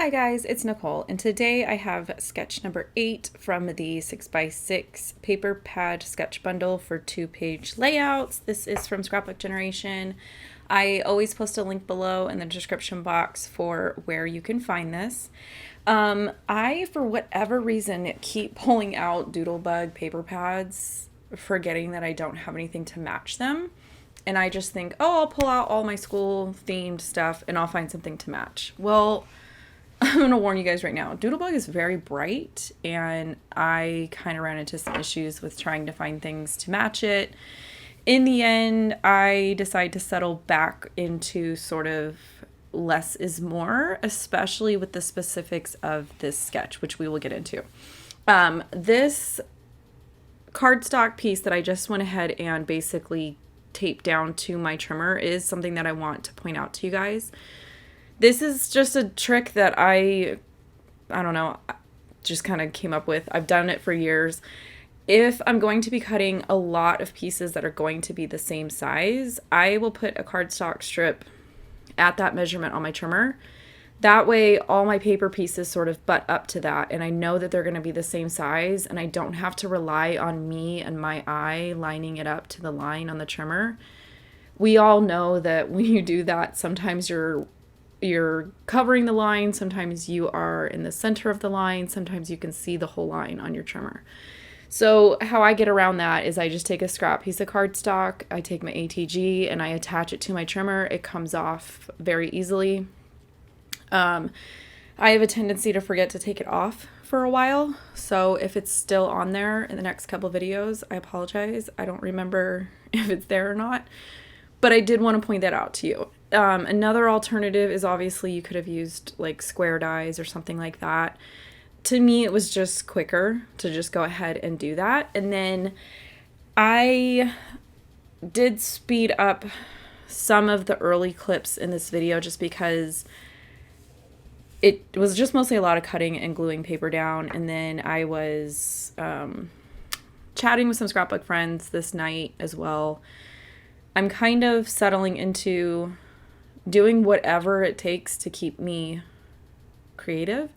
Hi guys, it's Nicole, and today I have sketch number 8 from the 6x6 paper pad sketch bundle for 2-page layouts. This is from Scrapbook Generation. I always post a link below in the description box for where you can find this. I, for whatever reason, keep pulling out Doodlebug paper pads, forgetting that I don't have anything to match them. And I just think, oh, I'll pull out all my school themed stuff and I'll find something to match. Well, I'm going to warn you guys right now. Doodlebug is very bright, and I kind of ran into some issues with trying to find things to match it. In the end, I decided to settle back into sort of less is more, especially with the specifics of this sketch, which we will get into. This cardstock piece that I just went ahead and basically taped down to my trimmer is something that I want to point out to you guys. This is just a trick that I don't know, just kind of came up with. I've done it for years. If I'm going to be cutting a lot of pieces that are going to be the same size, I will put a cardstock strip at that measurement on my trimmer. That way, all my paper pieces sort of butt up to that, and I know that they're going to be the same size, and I don't have to rely on me and my eye lining it up to the line on the trimmer. We all know that when you do that, sometimes you're covering the line, sometimes you are in the center of the line, sometimes you can see the whole line on your trimmer. So how I get around that is I just take a scrap piece of cardstock, I take my ATG, and I attach it to my trimmer. It comes off very easily. I have a tendency to forget to take it off for a while, so if it's still on there in the next couple videos, I apologize. I don't remember if it's there or not, but I did want to point that out to you. Another alternative is obviously you could have used like square dies or something like that. To me, it was just quicker to just go ahead and do that. And then I did speed up some of the early clips in this video just because it was just mostly a lot of cutting and gluing paper down. And then I was chatting with some scrapbook friends this night as well. I'm kind of settling into doing whatever it takes to keep me creative.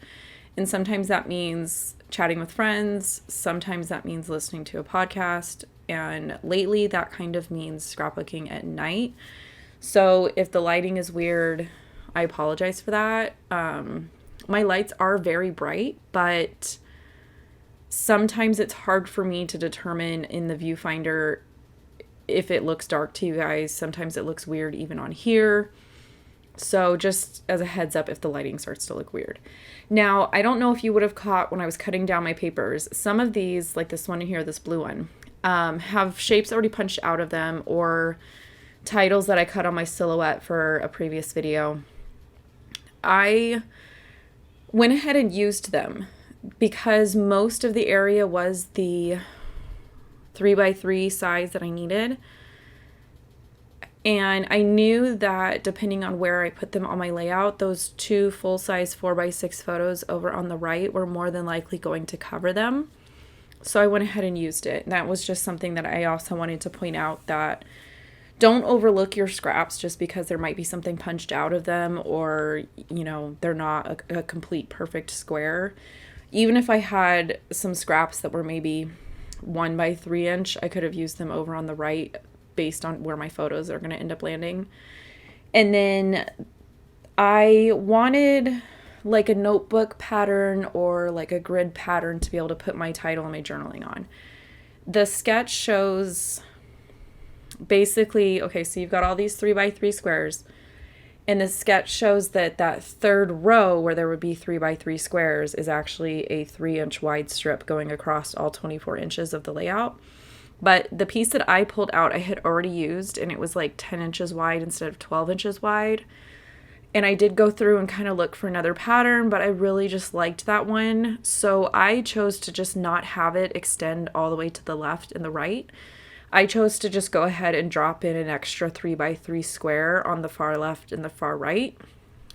And sometimes that means chatting with friends. Sometimes that means listening to a podcast. And lately that kind of means scrapbooking at night. So if the lighting is weird, I apologize for that. My lights are very bright, but sometimes it's hard for me to determine in the viewfinder if it looks dark to you guys. Sometimes it looks weird even on here. So just as a heads up if the lighting starts to look weird. Now, I don't know if you would have caught when I was cutting down my papers, some of these, like this one in here, this blue one, have shapes already punched out of them or titles that I cut on my silhouette for a previous video. I went ahead and used them because most of the area was the 3x3 size that I needed. And I knew that depending on where I put them on my layout, those two full-size 4x6 photos over on the right were more than likely going to cover them. So I went ahead and used it. And that was just something that I also wanted to point out, that don't overlook your scraps just because there might be something punched out of them or, you know, they're not a complete perfect square. Even if I had some scraps that were maybe 1x3 inch, I could have used them over on the right based on where my photos are going to end up landing. And then I wanted like a notebook pattern or like a grid pattern to be able to put my title and my journaling on. The sketch shows basically, okay, so you've got all these 3x3 squares, and the sketch shows that that third row where there would be 3x3 squares is actually a 3-inch wide strip going across all 24 inches of the layout. But the piece that I pulled out, I had already used, and it was like 10 inches wide instead of 12 inches wide. And I did go through and kind of look for another pattern, but I really just liked that one. So I chose to just not have it extend all the way to the left and the right. I chose to just go ahead and drop in an extra 3x3 square on the far left and the far right.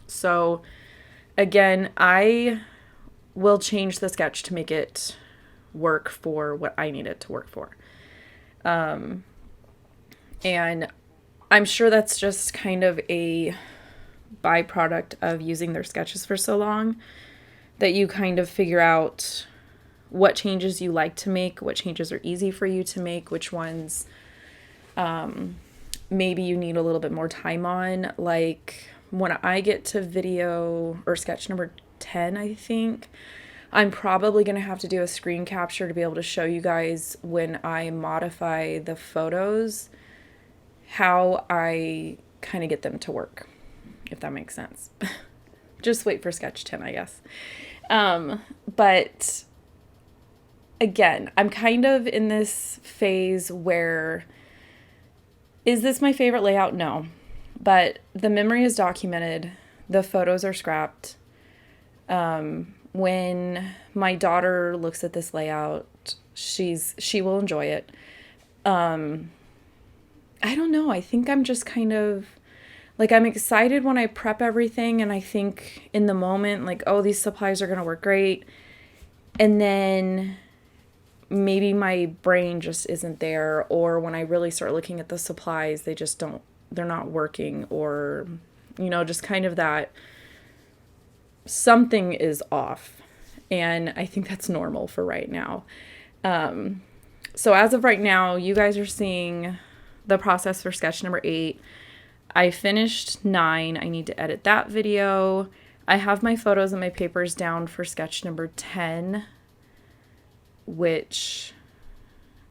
So again, I will change the sketch to make it work for what I need it to work for. And I'm sure that's just kind of a byproduct of using their sketches for so long that you kind of figure out what changes you like to make, what changes are easy for you to make, which ones maybe you need a little bit more time on. Like when I get to video or sketch number 10, I think, I'm probably going to have to do a screen capture to be able to show you guys when I modify the photos, how I kind of get them to work, if that makes sense. Just wait for sketch 10, I guess. But again, I'm kind of in this phase where, is this my favorite layout? No. But the memory is documented. The photos are scrapped. When my daughter looks at this layout, she will enjoy it. I don't know. I think I'm just kind of like, I'm excited when I prep everything, and I think in the moment, like, oh, these supplies are going to work great. And then maybe my brain just isn't there, or when I really start looking at the supplies, they're not working, or, just kind of that something is off. And I think that's normal for right now. So as of right now, you guys are seeing the process for sketch number 8. I finished 9. I need to edit that video. I have my photos and my papers down for sketch number 10, which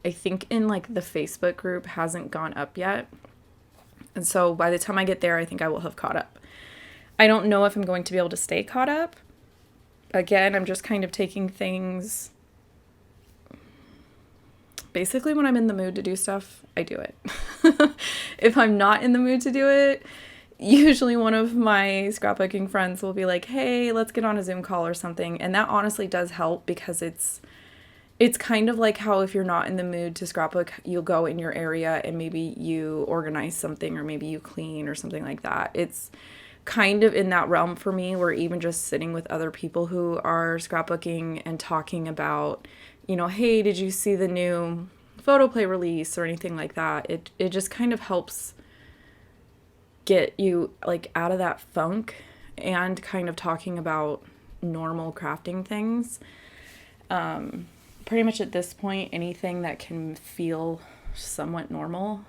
I think in like the Facebook group hasn't gone up yet. And so by the time I get there, I think I will have caught up. I don't know if I'm going to be able to stay caught up. Again, I'm just kind of taking things. Basically, when I'm in the mood to do stuff, I do it. If I'm not in the mood to do it, usually one of my scrapbooking friends will be like, hey, let's get on a Zoom call or something. And that honestly does help, because it's kind of like how if you're not in the mood to scrapbook, you'll go in your area and maybe you organize something, or maybe you clean or something like that. It's kind of in that realm for me, where even just sitting with other people who are scrapbooking and talking about, hey, did you see the new photo play release or anything like that? It just kind of helps get you like out of that funk and kind of talking about normal crafting things. Pretty much at this point, anything that can feel somewhat normal,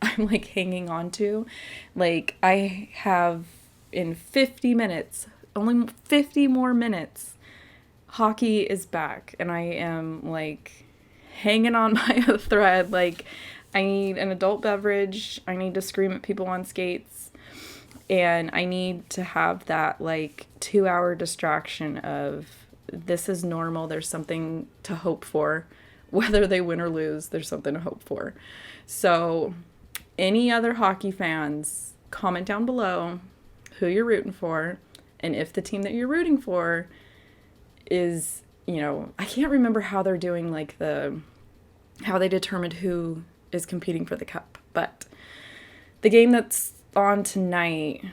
I'm like hanging on to. Like I have in 50 minutes, only 50 more minutes, hockey is back, and I am like hanging on by a thread. Like I need an adult beverage. I need to scream at people on skates, and I need to have that like 2-hour distraction of, this is normal. There's something to hope for. Whether they win or lose, there's something to hope for. So any other hockey fans, comment down below who you're rooting for, and if the team that you're rooting for is, I can't remember how they're doing, like how they determined who is competing for the cup, but the game that's on tonight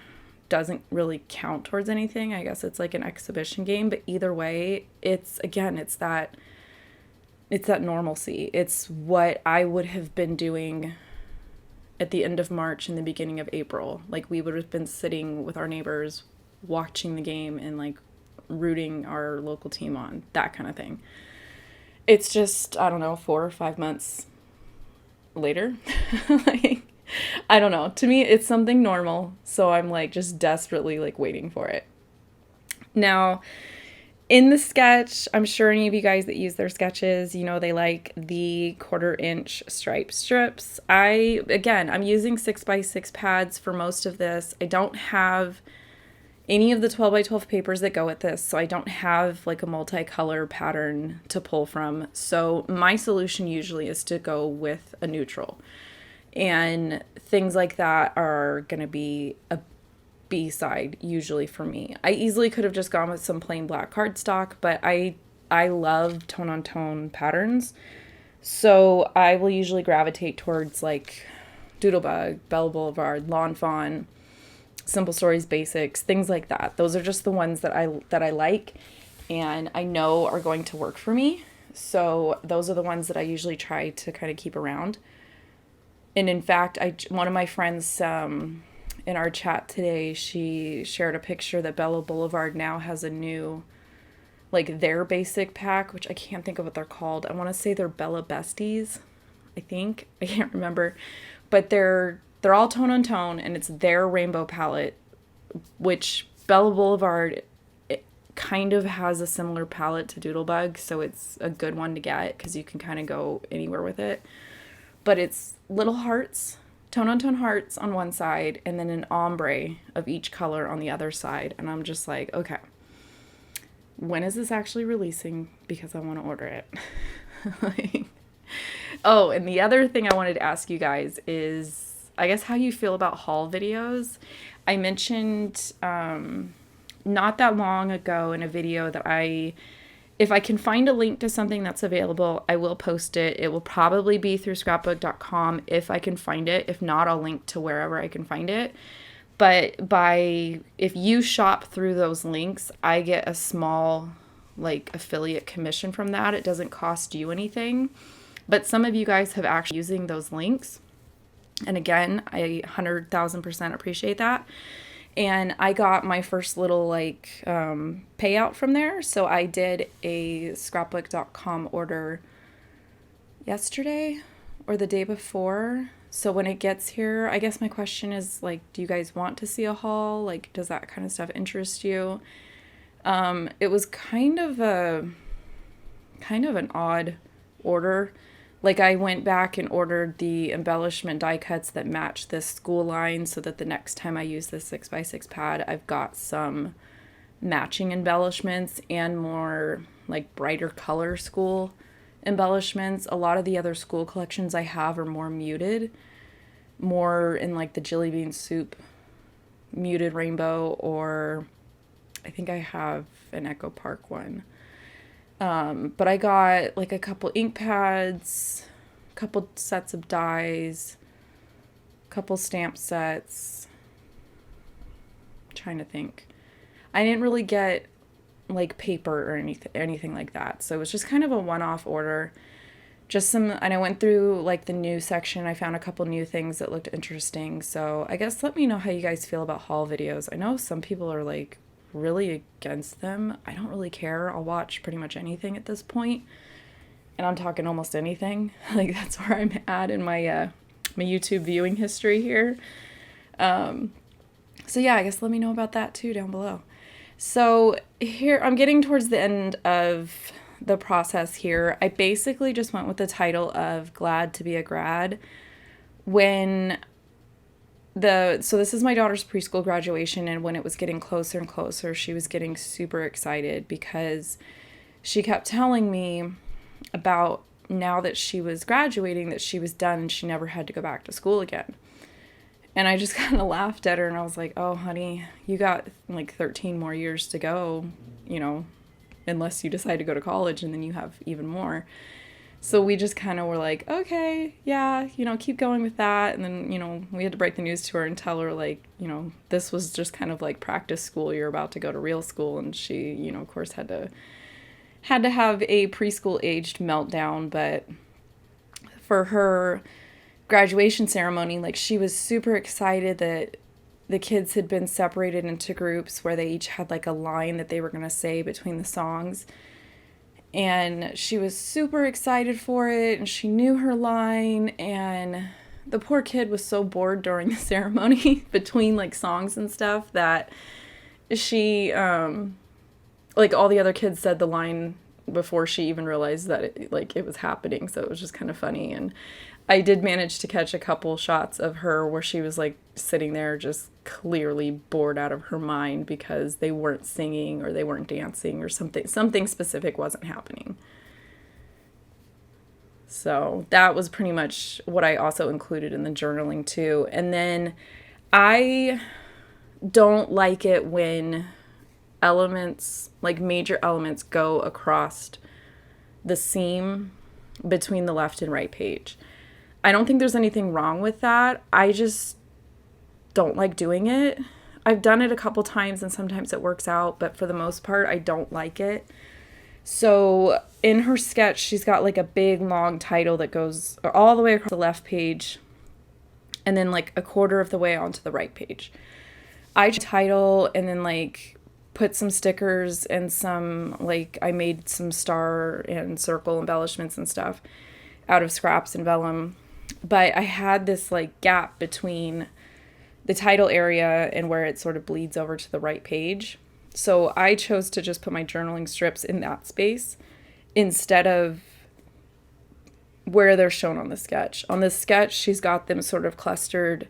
doesn't really count towards anything. I guess it's like an exhibition game, but either way, it's that normalcy. It's what I would have been doing at the end of March and the beginning of April. Like we would have been sitting with our neighbors watching the game and like rooting our local team on, that kind of thing. It's just, I don't know, 4 or 5 months later. Like, I don't know. To me, it's something normal. So I'm like just desperately like waiting for it. Now, in the sketch, I'm sure any of you guys that use their sketches, they like the 1/4-inch stripe strips. I'm using 6x6 pads for most of this. I don't have any of the 12x12 papers that go with this, so I don't have like a multicolor pattern to pull from. So my solution usually is to go with a neutral. And things like that are going to be a B-side usually for me. I easily could have just gone with some plain black cardstock, but I love tone-on-tone patterns. So I will usually gravitate towards like Doodlebug, Bella Boulevard, Lawn Fawn, Simple Stories Basics, things like that. Those are just the ones that I like and I know are going to work for me. So those are the ones that I usually try to kind of keep around. And in fact, one of my friends in in our chat today, she shared a picture that Bella Boulevard now has a new, like, their basic pack, which I can't think of what they're called. I want to say they're Bella Besties, I think. I can't remember. But they're all tone on tone, and it's their rainbow palette, which Bella Boulevard, it kind of has a similar palette to Doodlebug, so it's a good one to get because you can kind of go anywhere with it. But it's little hearts, tone-on-tone hearts on one side, and then an ombre of each color on the other side. And I'm just like, okay, when is this actually releasing? Because I want to order it. Oh, and the other thing I wanted to ask you guys is, I guess, how you feel about haul videos. I mentioned not that long ago in a video that if I can find a link to something that's available, I will post it. It will probably be through scrapbook.com if I can find it. If not, I'll link to wherever I can find it. But if you shop through those links, I get a small, like, affiliate commission from that. It doesn't cost you anything. But some of you guys have actually using those links. And again, I 100,000% appreciate that. And I got my first little, like, payout from there. So I did a scrapbook.com order yesterday or the day before. So when it gets here, I guess my question is, like, do you guys want to see a haul? Like, does that kind of stuff interest you? It was kind of an odd order. Like, I went back and ordered the embellishment die cuts that match this school line so that the next time I use this 6x6 pad, I've got some matching embellishments and more, like, brighter color school embellishments. A lot of the other school collections I have are more muted, more in, like, the Jelly Bean Soup muted rainbow, or I think I have an Echo Park one. But I got, like, a couple ink pads, a couple sets of dies, a couple stamp sets. I'm trying to think. I didn't really get, like, paper or anything like that. So it was just kind of a one-off order. And I went through, like, the new section. I found a couple new things that looked interesting. So I guess let me know how you guys feel about haul videos. I know some people are, like, really against them. I don't really care. I'll watch pretty much anything at this point, and I'm talking almost anything. Like, that's where I'm at in my my YouTube viewing history here. So yeah, I guess let me know about that too down below. So here I'm getting towards the end of the process here. I basically just went with the title of Glad to be a Grad. So this is my daughter's preschool graduation, and when it was getting closer and closer, she was getting super excited because she kept telling me about, now that she was graduating, that she was done and she never had to go back to school again. And I just kind of laughed at her, and I was like, oh, honey, you got like 13 more years to go, you know, unless you decide to go to college, and then you have even more. So we just kind of were like, okay, yeah, you know, keep going with that. And then, you know, we had to break the news to her and tell her, like, you know, this was just kind of like practice school. You're about to go to real school. And she, you know, of course had to have a preschool aged meltdown. But for her graduation ceremony, like, she was super excited that the kids had been separated into groups where they each had, like, a line that they were going to say between the songs. And she was super excited for it, and she knew her line, and the poor kid was so bored during the ceremony between, like, songs and stuff that she, like, all the other kids said the line before she even realized that it was happening. So it was just kind of funny. And I did manage to catch a couple shots of her where she was, like, sitting there just clearly bored out of her mind because they weren't singing or they weren't dancing or something specific wasn't happening. So that was pretty much what I also included in the journaling too. And then I don't like it when elements, like major elements, go across the seam between the left and right page. I don't think there's anything wrong with that. I just don't like doing it. I've done it a couple times and sometimes it works out, but for the most part, I don't like it. So in her sketch, she's got, like, a big long title that goes all the way across the left page. and then like a quarter of the way onto the right page. I title and then like put some stickers and some, like, I made some star and circle embellishments and stuff out of scraps and vellum. But I had this like gap between the title area and where it sort of bleeds over to the right page. So I chose to just put my journaling strips in that space instead of where they're shown on the sketch. On the sketch, she's got them sort of clustered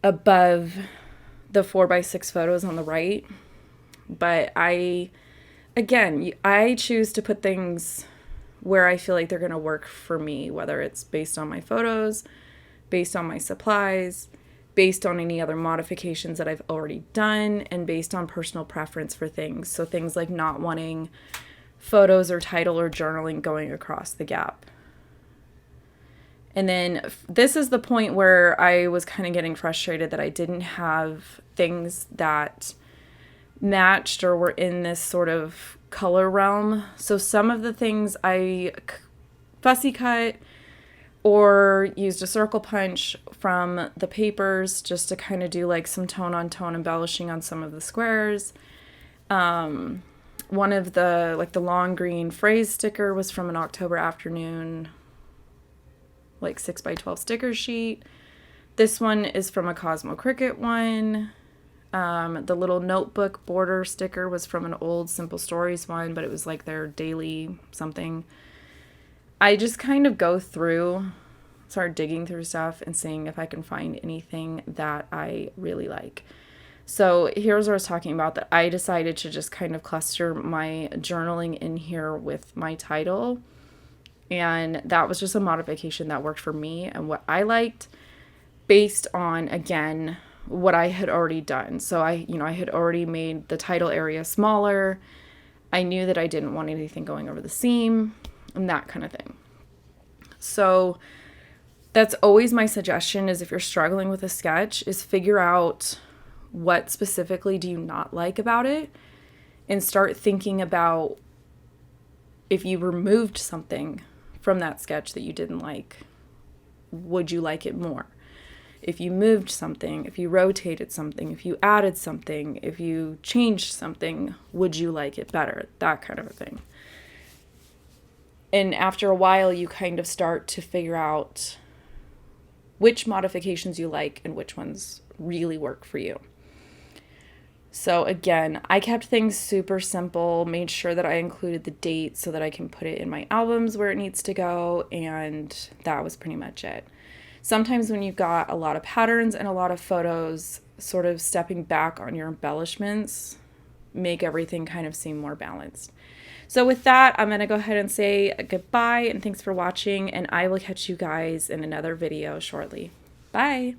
above the 4x6 photos on the right. But I choose to put things where I feel like they're going to work for me, whether it's based on my photos, based on my supplies, based on any other modifications that I've already done, and based on personal preference for things. So things like not wanting photos or title or journaling going across the gap. And then this is the point where I was kind of getting frustrated that I didn't have things that matched or were in this sort of color realm. So some of the things I fussy cut or used a circle punch from the papers just to kind of do like some tone on tone embellishing on some of the squares. One of the, like the long green phrase sticker was from an October afternoon, like 6x12 sticker sheet. This one is from a Cosmo Cricut one. The little notebook border sticker was from an old Simple Stories one, but it was like their daily something. I just kind of go through, start digging through stuff and seeing if I can find anything that I really like. So here's what I was talking about, that I decided to just kind of cluster my journaling in here with my title. And that was just a modification that worked for me and what I liked based on, again, what I had already done. So I had already made the title area smaller. I knew that I didn't want anything going over the seam and that kind of thing. So that's always my suggestion, is if you're struggling with a sketch, is figure out what specifically do you not like about it and start thinking about if you removed something from that sketch that you didn't like, would you like it more? If you moved something, if you rotated something, if you added something, if you changed something, would you like it better? That kind of a thing. And after a while, you kind of start to figure out which modifications you like and which ones really work for you. So again, I kept things super simple, made sure that I included the date so that I can put it in my albums where it needs to go, and that was pretty much it. Sometimes when you've got a lot of patterns and a lot of photos, sort of stepping back on your embellishments make everything kind of seem more balanced. So with that, I'm going to go ahead and say goodbye and thanks for watching, and I will catch you guys in another video shortly. Bye!